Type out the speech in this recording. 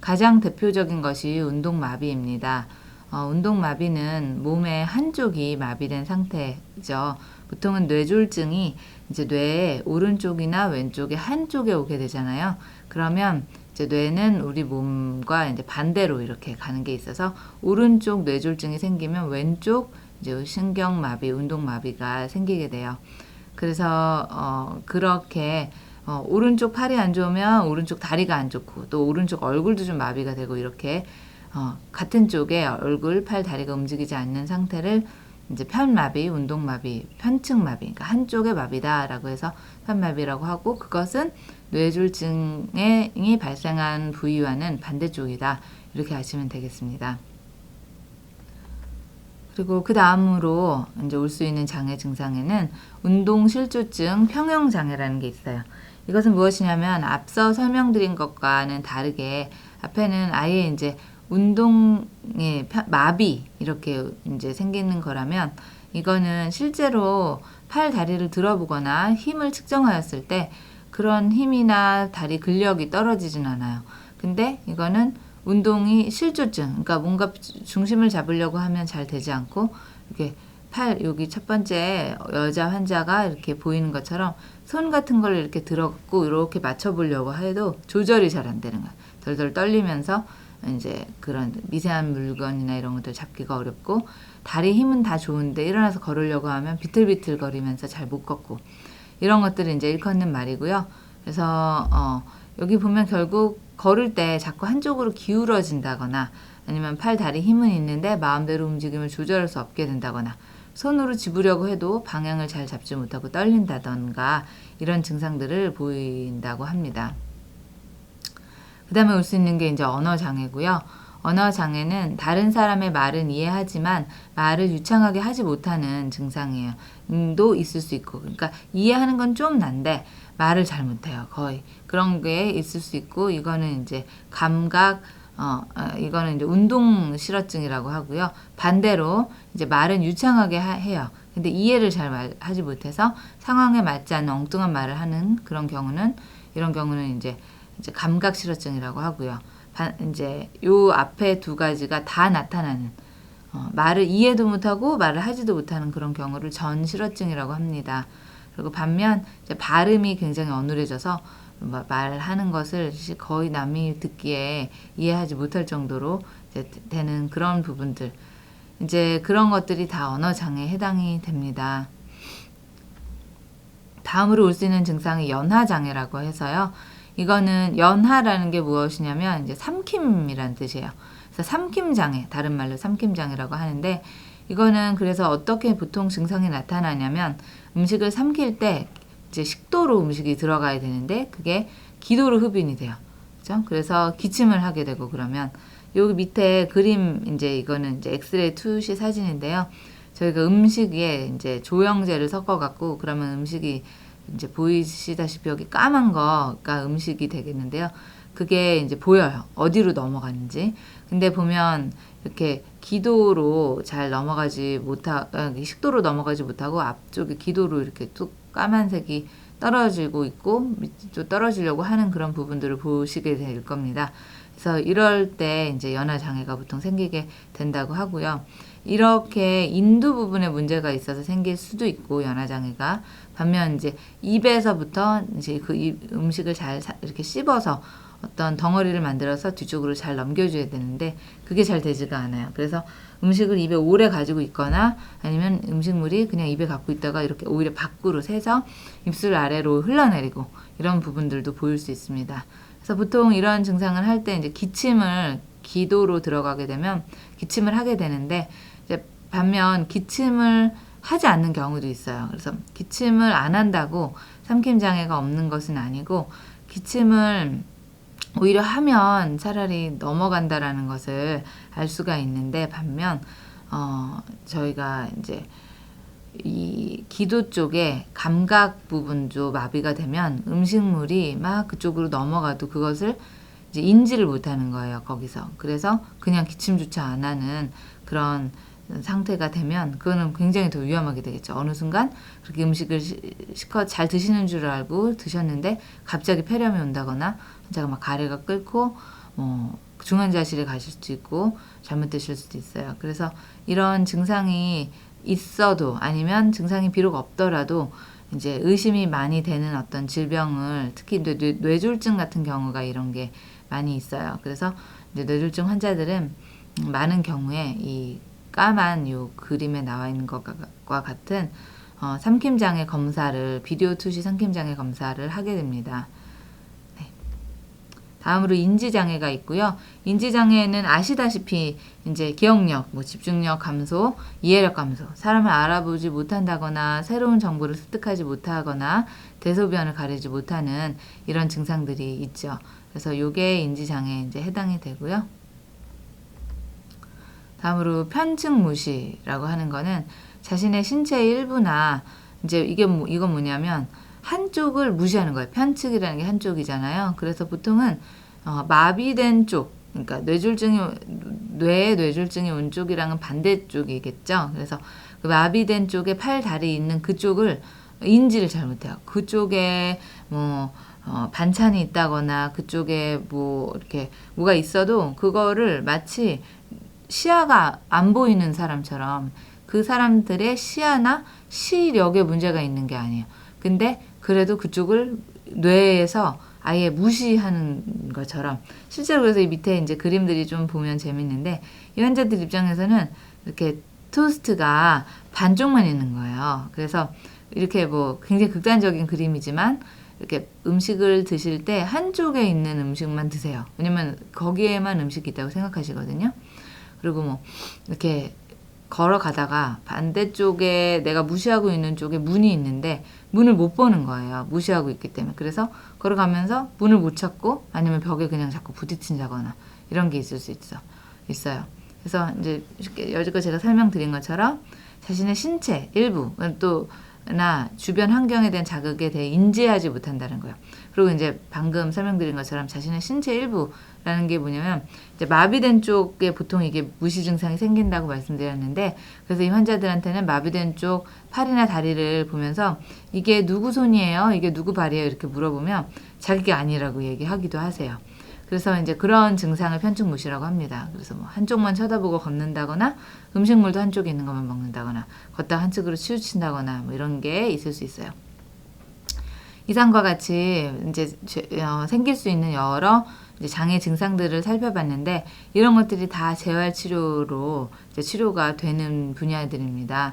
가장 대표적인 것이 운동마비입니다. 운동마비는 몸의 한쪽이 마비된 상태죠. 보통은 뇌졸중이 이제 뇌의 오른쪽이나 왼쪽에 한쪽에 오게 되잖아요. 그러면 이제 뇌는 우리 몸과 이제 반대로 이렇게 가는 게 있어서 오른쪽 뇌졸중이 생기면 왼쪽 이제 신경마비, 운동마비가 생기게 돼요. 그래서 그렇게 오른쪽 팔이 안 좋으면 오른쪽 다리가 안 좋고 또 오른쪽 얼굴도 좀 마비가 되고 이렇게 같은 쪽에 얼굴, 팔, 다리가 움직이지 않는 상태를 이제 편마비, 운동마비, 편측마비, 그러니까 한쪽의 마비다라고 해서 편마비라고 하고 그것은 뇌졸중이 발생한 부위와는 반대쪽이다. 이렇게 아시면 되겠습니다. 그리고 그 다음으로 이제 올 수 있는 장애 증상에는 운동실조증 평형장애라는 게 있어요. 이것은 무엇이냐면 앞서 설명드린 것과는 다르게 앞에는 아예 이제 운동의 마비 이렇게 이제 생기는 거라면 이거는 실제로 팔, 다리를 들어보거나 힘을 측정하였을 때 그런 힘이나 다리 근력이 떨어지진 않아요. 근데 이거는 운동이 실조증, 그러니까 뭔가 중심을 잡으려고 하면 잘 되지 않고 이렇게 팔 여기 첫 번째 여자 환자가 이렇게 보이는 것처럼 손 같은 걸 이렇게 들어갖고 이렇게 맞춰보려고 해도 조절이 잘 안 되는 거야. 덜덜 떨리면서 이제 그런 미세한 물건이나 이런 것들 잡기가 어렵고 다리 힘은 다 좋은데 일어나서 걸으려고 하면 비틀비틀 거리면서 잘 못 걷고 이런 것들이 이제 일컫는 말이고요. 그래서 여기 보면 결국 걸을 때 자꾸 한쪽으로 기울어진다거나 아니면 팔, 다리 힘은 있는데 마음대로 움직임을 조절할 수 없게 된다거나 손으로 집으려고 해도 방향을 잘 잡지 못하고 떨린다던가 이런 증상들을 보인다고 합니다. 그 다음에 올 수 있는 게 이제 언어장애고요. 언어장애는 다른 사람의 말은 이해하지만 말을 유창하게 하지 못하는 증상이에요. 도 있을 수 있고 그러니까 이해하는 건 좀 난데 말을 잘 못해요. 거의 그런 게 있을 수 있고 이거는 이제 감각 이거는 이제 운동 실어증이라고 하고요. 반대로 이제 말은 유창하게 해요. 근데 이해를 잘 하지 못해서 상황에 맞지 않는 엉뚱한 말을 하는 그런 경우는 이런 경우는 이제 감각 실어증이라고 하고요. 이제 요 앞에 두 가지가 다 나타나는 말을 이해도 못하고 말을 하지도 못하는 그런 경우를 전 실어증이라고 합니다. 그리고 반면 이제 발음이 굉장히 어눌해져서 말하는 것을 거의 남이 듣기에 이해하지 못할 정도로 이제 되는 그런 부분들 이제 그런 것들이 다 언어 장애에 해당이 됩니다. 다음으로 올 수 있는 증상이 연하 장애라고 해서요. 이거는 연하라는 게 무엇이냐면 이제 삼킴이란 뜻이에요. 그래서 삼킴 장애, 다른 말로 삼킴 장애라고 하는데 이거는 그래서 어떻게 보통 증상이 나타나냐면 음식을 삼킬 때 이제 식도로 음식이 들어가야 되는데 그게 기도로 흡인이 돼요. 그죠? 그래서 기침을 하게 되고 그러면 여기 밑에 그림 이제 이거는 이제 엑스레이 투시 사진인데요. 저희가 음식에 이제 조영제를 섞어 갖고 그러면 음식이 이제 보이시다시피 여기 까만 거가 음식이 되겠는데요. 그게 이제 보여요. 어디로 넘어가는지. 근데 보면 이렇게 기도로 잘 넘어가지 식도로 넘어가지 못하고 앞쪽에 기도로 이렇게 뚝 까만색이 떨어지고 있고 밑으로 떨어지려고 하는 그런 부분들을 보시게 될 겁니다. 그래서 이럴 때 이제 연하 장애가 보통 생기게 된다고 하고요. 이렇게 인두 부분에 문제가 있어서 생길 수도 있고 연하 장애가 반면 이제 입에서부터 이제 그 음식을 잘 이렇게 씹어서 어떤 덩어리를 만들어서 뒤쪽으로 잘 넘겨줘야 되는데 그게 잘 되지가 않아요. 그래서 음식을 입에 오래 가지고 있거나 아니면 음식물이 그냥 입에 갖고 있다가 이렇게 오히려 밖으로 새서 입술 아래로 흘러내리고 이런 부분들도 보일 수 있습니다. 그래서 보통 이런 증상을 할 때 이제 기침을 기도로 들어가게 되면 기침을 하게 되는데 이제 반면 기침을 하지 않는 경우도 있어요. 그래서 기침을 안 한다고 삼킴 장애가 없는 것은 아니고 기침을 오히려 하면 차라리 넘어간다라는 것을 알 수가 있는데 반면 저희가 이제 이 기도 쪽에 감각 부분도 마비가 되면 음식물이 막 그쪽으로 넘어가도 그것을 이제 인지를 못하는 거예요. 거기서. 그래서 그냥 기침조차 안 하는 그런 상태가 되면 그거는 굉장히 더 위험하게 되겠죠. 어느 순간 그렇게 음식을 실컷 잘 드시는 줄 알고 드셨는데 갑자기 폐렴이 온다거나 환자가 막 가래가 끓고 중환자실에 가실 수도 있고 잘못되실 수도 있어요. 그래서 이런 증상이 있어도 아니면 증상이 비록 없더라도 이제 의심이 많이 되는 어떤 질병을 특히 뇌졸중 같은 경우가 이런 게 많이 있어요. 그래서 이제 뇌졸중 환자들은 많은 경우에 이 까만 요 그림에 나와 있는 것과 같은 삼킴장애 검사를 비디오 투시 삼킴장애 검사를 하게 됩니다. 네. 다음으로 인지장애가 있고요. 인지장애는 아시다시피 이제 기억력, 뭐 집중력 감소, 이해력 감소, 사람을 알아보지 못한다거나 새로운 정보를 습득하지 못하거나 대소변을 가리지 못하는 이런 증상들이 있죠. 그래서 요게 인지장애에 이제 해당이 되고요. 다음으로 편측무시라고 하는 거는 자신의 신체의 일부나 이제 이건 뭐냐면 한쪽을 무시하는 거예요. 편측이라는 게 한쪽이잖아요. 그래서 보통은 마비된 쪽, 그러니까 뇌의 뇌졸중이 온 쪽이랑은 반대쪽이겠죠. 그래서 그 마비된 쪽에 팔, 다리 있는 그쪽을 인지를 잘 못해요. 그쪽에 뭐 반찬이 있다거나 그쪽에 뭐 이렇게 뭐가 있어도 그거를 마치 시야가 안 보이는 사람처럼 그 사람들의 시야나 시력에 문제가 있는 게 아니에요. 근데 그래도 그쪽을 뇌에서 아예 무시하는 것처럼 실제로 그래서 이 밑에 이제 그림들이 좀 보면 재밌는데 이 환자들 입장에서는 이렇게 토스트가 반쪽만 있는 거예요. 그래서 이렇게 뭐 굉장히 극단적인 그림이지만 이렇게 음식을 드실 때 한쪽에 있는 음식만 드세요. 왜냐면 거기에만 음식이 있다고 생각하시거든요. 그리고 뭐 이렇게 걸어가다가 반대쪽에 내가 무시하고 있는 쪽에 문이 있는데 문을 못 보는 거예요. 무시하고 있기 때문에. 그래서 걸어가면서 문을 못 찾고 아니면 벽에 그냥 자꾸 부딪힌다거나 이런 게 있을 수 있어요. 그래서 이제 여지껏 제가 설명드린 것처럼 자신의 신체 일부 또나 주변 환경에 대한 자극에 대해 인지하지 못한다는 거예요. 그리고 이제 방금 설명드린 것처럼 자신의 신체 일부라는 게 뭐냐면 이제 마비된 쪽에 보통 이게 무시 증상이 생긴다고 말씀드렸는데 그래서 이 환자들한테는 마비된 쪽 팔이나 다리를 보면서 이게 누구 손이에요? 이게 누구 발이에요? 이렇게 물어보면 자기가 아니라고 얘기하기도 하세요. 그래서 이제 그런 증상을 편측무시라고 합니다. 그래서 뭐 한쪽만 쳐다보고 걷는다거나 음식물도 한쪽에 있는 것만 먹는다거나 걷다가 한쪽으로 치우친다거나 뭐 이런 게 있을 수 있어요. 이상과 같이 이제 생길 수 있는 여러 이제 장애 증상들을 살펴봤는데 이런 것들이 다 재활 치료로 이제 치료가 되는 분야들입니다.